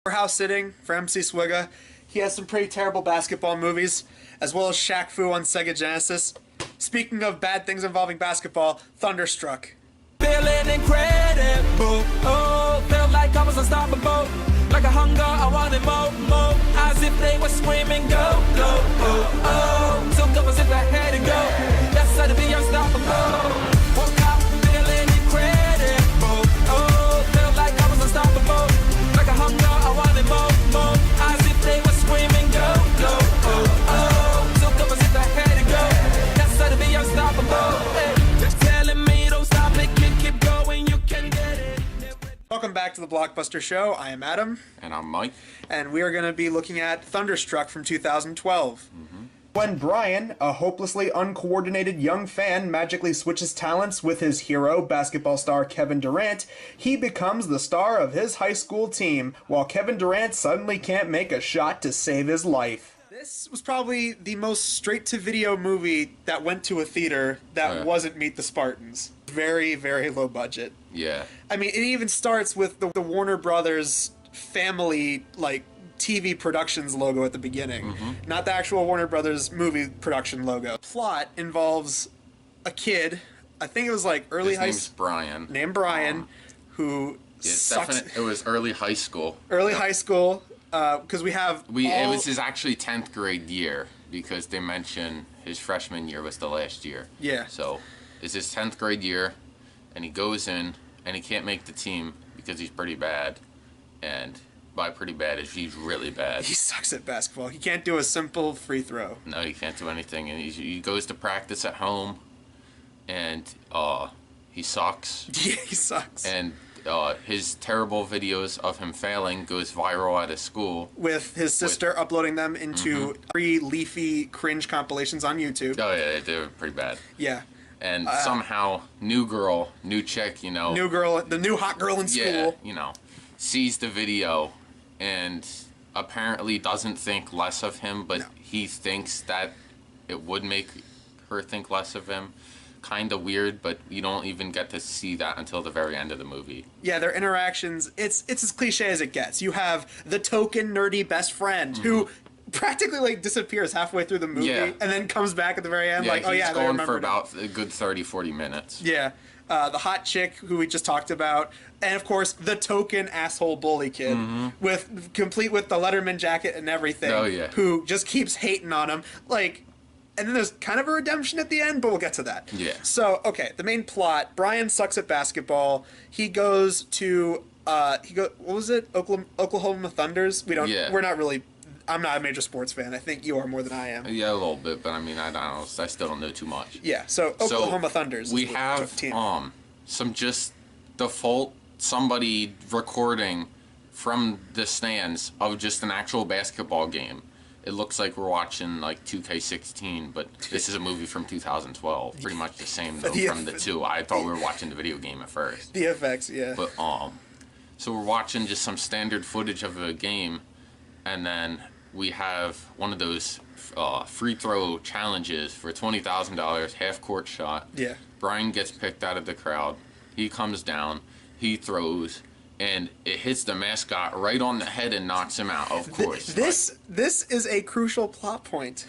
House sitting for MC Swigga. He has some pretty terrible basketball movies, as well as Shaq Fu on Sega Genesis. Speaking of bad things involving basketball, Thunderstruck. Feeling incredible, oh, felt like I was unstoppable. Like a hunger, I wanted more, more. As if they were screaming, go, go, oh, oh. Took up as if I had to go. That's how to be unstoppable. Woke up feeling incredible, oh, felt like I was unstoppable. Like a hunger, I wanted more, more. As if they were screaming, go, go, oh, oh. Took up as if I had to go. That's how to be unstoppable. Hey. Telling me don't stop it, keep going, you can get it. Welcome back to the Blockbuster Show. I am Adam. And I'm Mike. And we are going to be looking at Thunderstruck from 2012. When Brian, a hopelessly uncoordinated young fan, magically switches talents with his hero, basketball star Kevin Durant, he becomes the star of his high school team, while Kevin Durant suddenly can't make a shot to save his life. This was probably the most straight-to-video movie that went to a theater that wasn't Meet the Spartans. Very, very low budget. Yeah. I mean, it even starts with the Warner Brothers family, like, TV Productions logo at the beginning. Not the actual Warner Brothers movie production logo. Plot involves a kid, I think it was like early high school. Brian. Named Brian, who sucks. It was early high school. Early high school, because we have It was his actually 10th grade year, because they mention his freshman year was the last year. Yeah. So, it's his 10th grade year, and he goes in, and he can't make the team because he's pretty bad. And by pretty bad is he's really bad. He sucks at basketball. He can't do a simple free throw. No, he can't do anything. And he goes to practice at home, and he sucks. Yeah, he sucks. And his terrible videos of him failing goes viral at his school. With his sister uploading them into free leafy cringe compilations on YouTube. Oh yeah, they were pretty bad. Yeah. And somehow, new girl, new chick, you know. New girl, the new hot girl in school. Yeah, you know, sees the video and apparently doesn't think less of him, but he thinks that it would make her think less of him. Kind of weird, but you don't even get to see that until the very end of the movie. Yeah, their interactions, it's as cliche as it gets. You have the token nerdy best friend who practically like disappears halfway through the movie and then comes back at the very end like, oh yeah, he's they going remember for about a good 30-40 minutes. Yeah. The hot chick who we just talked about, and of course the token asshole bully kid complete with the Letterman jacket and everything. Oh yeah. Who just keeps hating on him, like, and then there's kind of a redemption at the end, but we'll get to that. Yeah. So okay, the main plot: Brian sucks at basketball. He goes to what was it? Oklahoma Thunders. We're not really. I'm not a major sports fan. I think you are more than I am. Yeah, a little bit, but I mean, I still don't know too much. Yeah, so Oklahoma Thunders. We have some just default somebody recording from the stands of just an actual basketball game. It looks like we're watching like 2K16, but this is a movie from 2012. Pretty much the same though from the two. I thought we were watching the video game at first. The effects, yeah. But so we're watching just some standard footage of a game, and then we have one of those free throw challenges for $20,000, half court shot. Yeah. Brian gets picked out of the crowd. He comes down, he throws, and it hits the mascot right on the head and knocks him out, of course. This is a crucial plot point,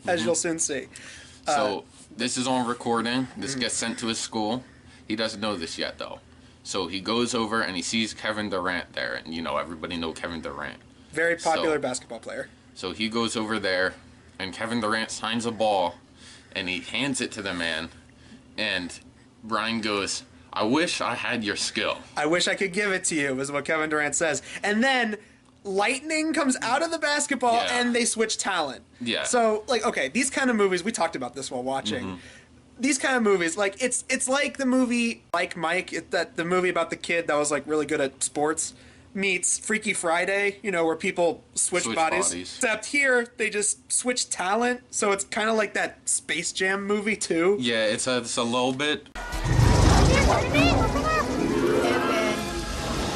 as you'll soon see. So this is on recording. This gets sent to his school. He doesn't know this yet, though. So he goes over and he sees Kevin Durant there. And, you know, everybody know Kevin Durant. Very popular basketball player. So he goes over there, and Kevin Durant signs a ball, and he hands it to the man. And Brian goes, "I wish I had your skill. I wish I could give it to you," is what Kevin Durant says. And then lightning comes out of the basketball and they switch talent. Yeah. So, like, okay, these kind of movies, we talked about this while watching. These kind of movies, like, it's like the movie Like Mike, the movie about the kid that was, like, really good at sports, meets Freaky Friday, you know, where people switch bodies. Except here, they just switch talent, so it's kind of like that Space Jam movie, too. Yeah, it's a little bit.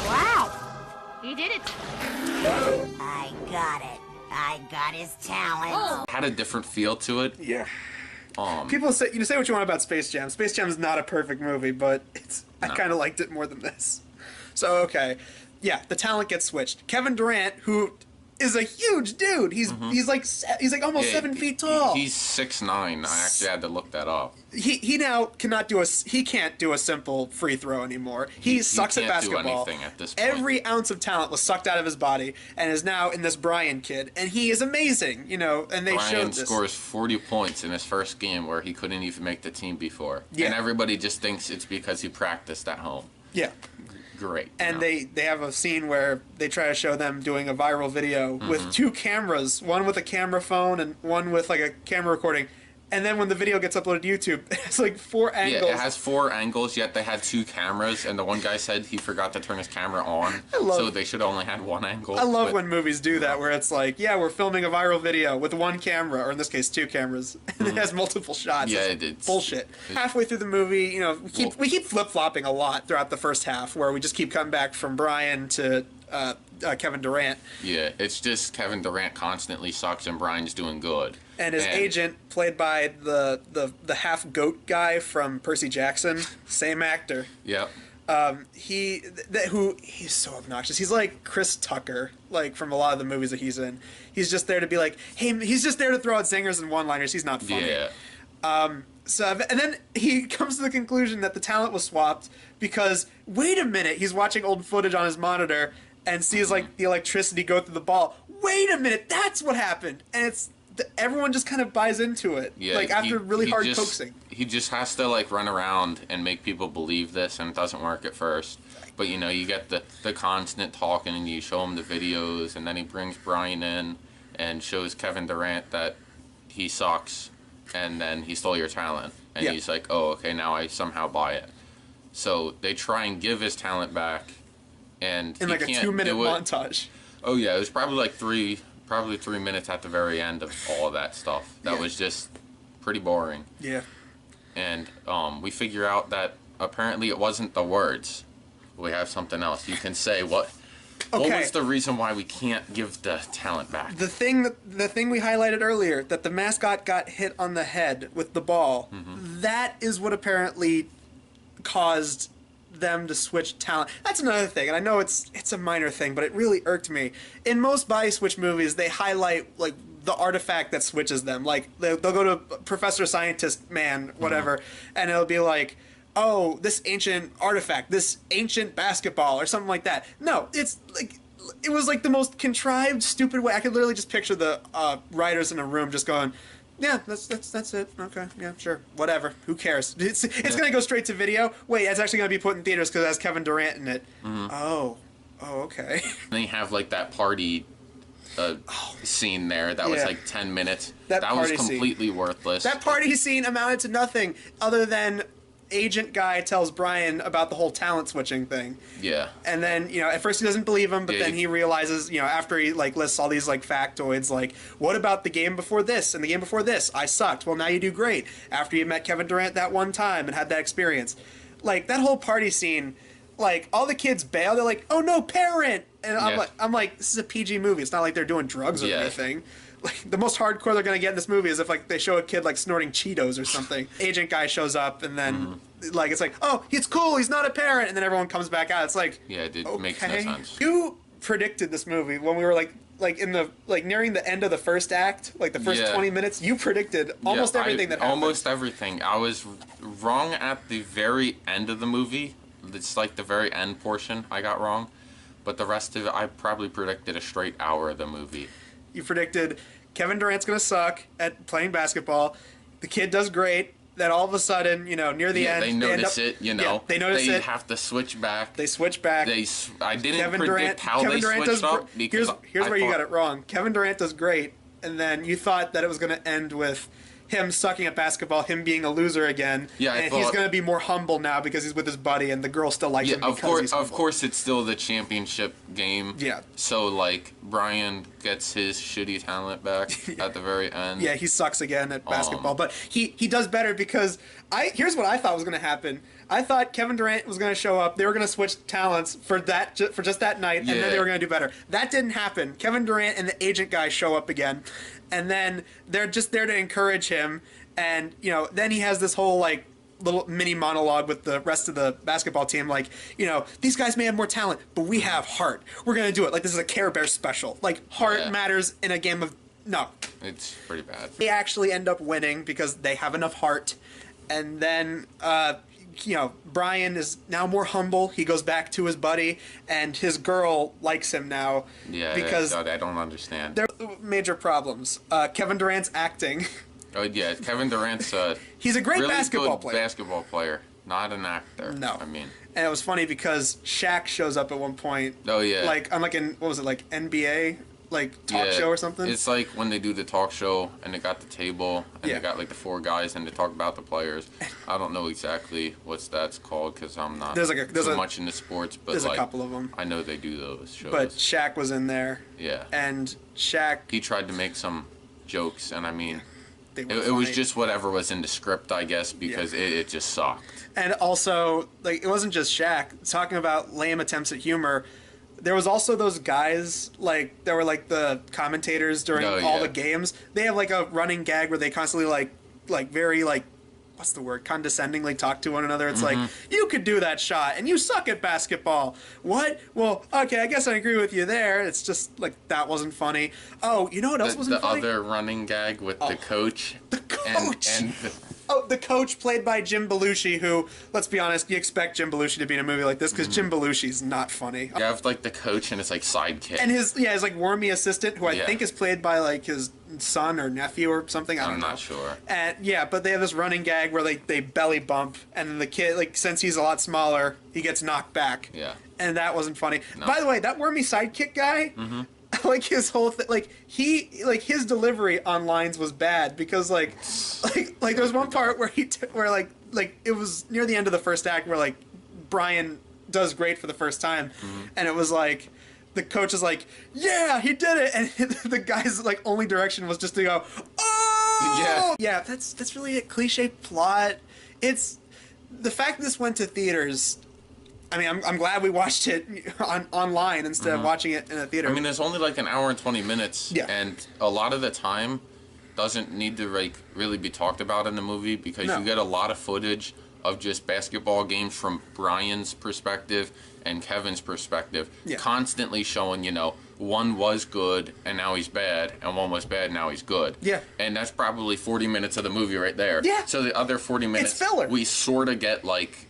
Wow, he did it. I got it. I got his talent. Had a different feel to it. Yeah. People say what you want about Space Jam. Space Jam is not a perfect movie, but I kind of liked it more than this. So okay, Yeah, the talent gets switched. Kevin Durant, who is a huge dude. He's like almost 7 feet tall. He's 6'9". I actually had to look that up. He now can't do a simple free throw anymore. He sucks at basketball. He can't do anything at this point. Every ounce of talent was sucked out of his body and is now in this Brian kid, and he is amazing, you know, and they showed this. Brian scores 40 points in his first game where he couldn't even make the team before. Yeah. And everybody just thinks it's because he practiced at home. Yeah. Great. And they have a scene where they try to show them doing a viral video with 2 cameras, one with a camera phone and one with like a camera recording. And then when the video gets uploaded to YouTube, it's like 4 angles. Yeah, it has 4 angles, yet they had 2 cameras, and the one guy said he forgot to turn his camera on, so they should only had 1 angle. I love when movies do that, where it's like, yeah, we're filming a viral video with 1 camera, or in this case, 2 cameras, and it has multiple shots. Yeah, it's bullshit. Halfway through the movie, you know, we keep flip-flopping a lot throughout the first half, where we just keep coming back from Brian to Kevin Durant. Yeah, it's just Kevin Durant constantly sucks and Brian's doing good. And his agent, played by the half goat guy from Percy Jackson, same actor. Yep. He's so obnoxious. He's like Chris Tucker, like from a lot of the movies that he's in. He's just there to be like, hey, he's just there to throw out zingers and one-liners. He's not funny. Yeah. And then he comes to the conclusion that the talent was swapped because, wait a minute, he's watching old footage on his monitor and sees like the electricity go through the ball. Wait a minute, that's what happened. And everyone just kind of buys into it. Yeah, like after really hard coaxing. He just has to like run around and make people believe this, and it doesn't work at first. But you know, you get the constant talking, and you show him the videos, and then he brings Brian in and shows Kevin Durant that he sucks, and then he stole your talent, and he's like, oh, okay, now I somehow buy it. So they try and give his talent back, and in like a 2-minute montage. Oh yeah, it was probably like 3 minutes at the very end of all of that stuff. That was just pretty boring. Yeah. And we figure out that apparently it wasn't the words. We have something else. You can say what was the reason why we can't give the talent back? The thing we highlighted earlier, that the mascot got hit on the head with the ball, that is what apparently caused them to switch talent. That's another thing, and I know it's a minor thing, but it really irked me. In most body switch movies, they highlight like the artifact that switches them. Like they'll go to Professor Scientist Man, whatever, and it'll be like, oh, this ancient artifact, this ancient basketball, or something like that. No, it's like it was like the most contrived, stupid way. I could literally just picture the writers in a room just going, yeah, that's it. Okay, yeah, sure, whatever. Who cares? It's gonna go straight to video. Wait, it's actually gonna be put in theaters because it has Kevin Durant in it. Oh, okay. And they have like that party scene there that was like 10 minutes. That was completely worthless. That party scene amounted to nothing other than agent guy tells Brian about the whole talent switching thing. Yeah. And then, you know, at first he doesn't believe him, but then he realizes, you know, after he like lists all these like factoids, like, what about the game before this and the game before this? I sucked. Well, now you do great. After you met Kevin Durant that one time and had that experience. Like that whole party scene, like all the kids bail. They're like, oh no, parent. And I'm like, this is a PG movie. It's not like they're doing drugs or anything. Like the most hardcore they're gonna get in this movie is if like they show a kid like snorting Cheetos or something. Agent guy shows up and then like it's like, oh, it's cool, he's not a parent, and then everyone comes back out. It's like, yeah, it makes no sense. You predicted this movie when we were like in the like nearing the end of the first act, like the first 20 minutes. You predicted almost everything that happened. Almost everything. I was wrong at the very end of the movie. It's like the very end portion I got wrong, but the rest of it I probably predicted a straight hour of the movie. You predicted Kevin Durant's going to suck at playing basketball. The kid does great. Then all of a sudden, you know, near the end... they notice it, you know. Yeah, they notice it. They have to switch back. They switch back. I didn't predict how they switched up. Here's where you got it wrong. Kevin Durant does great, and then you thought that it was going to end with him sucking at basketball, him being a loser again. Yeah, and he's going to be more humble now because he's with his buddy, and the girl still likes him because he's humble. Of course, it's still the championship game. Yeah. So, like, Brian gets his shitty talent back at the very end. Yeah, he sucks again at basketball, but he does better because here's what I thought was going to happen. I thought Kevin Durant was going to show up. They were going to switch talents for just that night, and then they were going to do better. That didn't happen. Kevin Durant and the agent guy show up again, and then they're just there to encourage him. And you know, then he has this whole like little mini monologue with the rest of the basketball team, like, you know, these guys may have more talent, but we have heart. We're gonna do it. Like, this is a Care Bear special. Like, heart matters in a game of no. It's pretty bad. They actually end up winning because they have enough heart, and then you know, Brian is now more humble. He goes back to his buddy, and his girl likes him now. Yeah, because I don't understand. there are major problems. Kevin Durant's acting. Oh yeah, Kevin Durant's He's a great really basketball good player. Basketball player, not an actor. No, I mean, and it was funny because Shaq shows up at one point. Oh yeah, like on like an what was it, like NBA like talk show or something? It's like when they do the talk show and they got the table and Yeah. they got like the 4 guys and they talk about the players. I don't know exactly what that's called because I'm not there's too much into sports, but there's like, a couple of them. I know they do those shows. But Shaq was in there. Yeah. And Shaq. He tried to make some jokes, and I mean, They were it was funny. just whatever was in the script, I guess, because it just sucked. And also, like, it wasn't just Shaq. Talking about lame attempts at humor, there was also those guys, like, that were, like, the commentators during all the games. They have, like, a running gag where they constantly, like very, like, what's the word? Condescendingly talk to one another. It's like, you could do that shot, and you suck at basketball. What? Well, okay, I guess I agree with you there. It's just, like, that wasn't funny. Oh, you know what else wasn't funny? The other running gag with the coach. The coach! And Oh, the coach played by Jim Belushi, who, let's be honest, you expect Jim Belushi to be in a movie like this because Jim Belushi's not funny. you have like the coach and his like sidekick. And his like wormy assistant, who I Yeah. think is played by like his son or nephew or something. I don't know. I'm not sure. And yeah, but they have this running gag where they belly bump, and then the kid, like, since he's a lot smaller, he gets knocked back. Yeah. And that wasn't funny. No. By the way, that wormy sidekick guy. Like his whole thing, like his delivery on lines was bad because like there's one part where where like it was near the end of the first act where like Brian does great for the first time, and it was like the coach is like, yeah, he did it, and the guy's like only direction was just to go, oh yeah, that's really a cliche plot. It's the fact that this went to theaters. I mean, I'm glad we watched it online instead of watching it in a theater. I mean, there's only like an hour and 20 minutes, Yeah. and a lot of the time doesn't need to like really be talked about in the movie because No. you get a lot of footage of just basketball games from Brian's perspective and Kevin's perspective, Yeah. constantly showing, you know, one was good and now he's bad, and one was bad and now he's good. Yeah. And that's probably 40 minutes of the movie right there. Yeah. So the other 40 minutes, filler. we sort of get like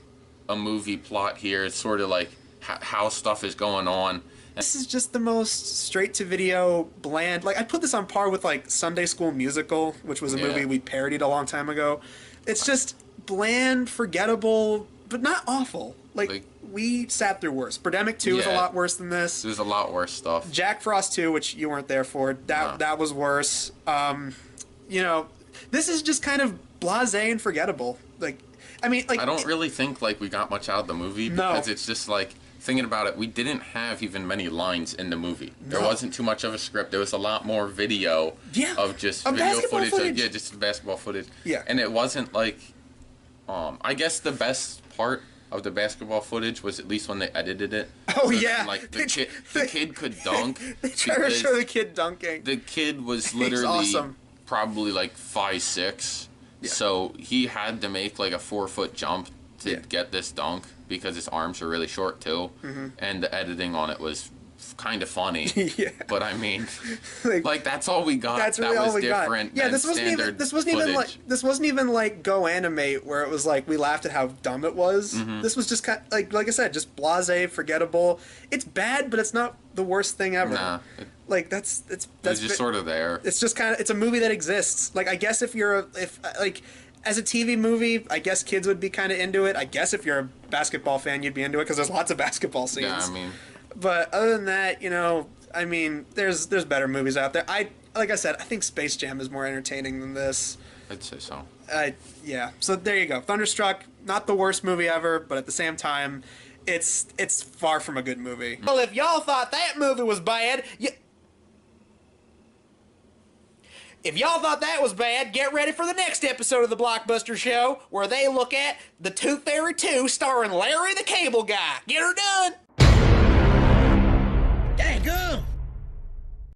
a movie plot here. It's sort of like how stuff is going on. This is just the most straight-to-video, bland... Like, I put this on par with, like, Sunday School Musical, which was a Yeah. movie we parodied a long time ago. It's just bland, forgettable, but not awful. Like we sat through worse. Birdemic 2 is a Yeah. lot worse than this. There's a lot worse stuff. Jack Frost 2, which you weren't there for, that was worse. You know, this is just kind of blasé and forgettable. Like, I mean, like... I don't really think like we got much out of the movie because it's just like thinking about it, we didn't have even many lines in the movie. There wasn't too much of a script. There was a lot more video of just video basketball footage. Yeah, just basketball footage. Yeah. And it wasn't like I guess the best part of the basketball footage was at least when they edited it. Oh, So yeah. then, like the kid could dunk. They try to because show the kid dunking. The kid was He's literally awesome. probably like 5'6". So he had to make like a 4-foot jump to get this dunk because his arms are really short too. And the editing on it was kind of funny. Yeah. But I mean, Like, like that's all we got. that's really that was all we different got. Yeah, than this wasn't even standard like this wasn't even like Go Animate where it was like we laughed at how dumb it was. This was just kind of, like I said, just blasé, forgettable. It's bad, but it's not the worst thing ever. Nah, Like that's it's just sort of there. It's just kind of it's a movie that exists. Like I guess if as a TV movie, I guess kids would be kind of into it. I guess if you're a basketball fan, you'd be into it because there's lots of basketball scenes. Yeah, I mean, But other than that, you know, I mean, there's better movies out there. Like I said, I think Space Jam is more entertaining than this. I'd say so. Yeah. So there you go. Thunderstruck, not the worst movie ever, but at the same time, it's far from a good movie. Well, if y'all thought that movie was bad, if y'all thought that was bad, get ready for the next episode of the Blockbuster Show, where they look at The Tooth Fairy 2 starring Larry the Cable Guy. Get her done! Dang gum!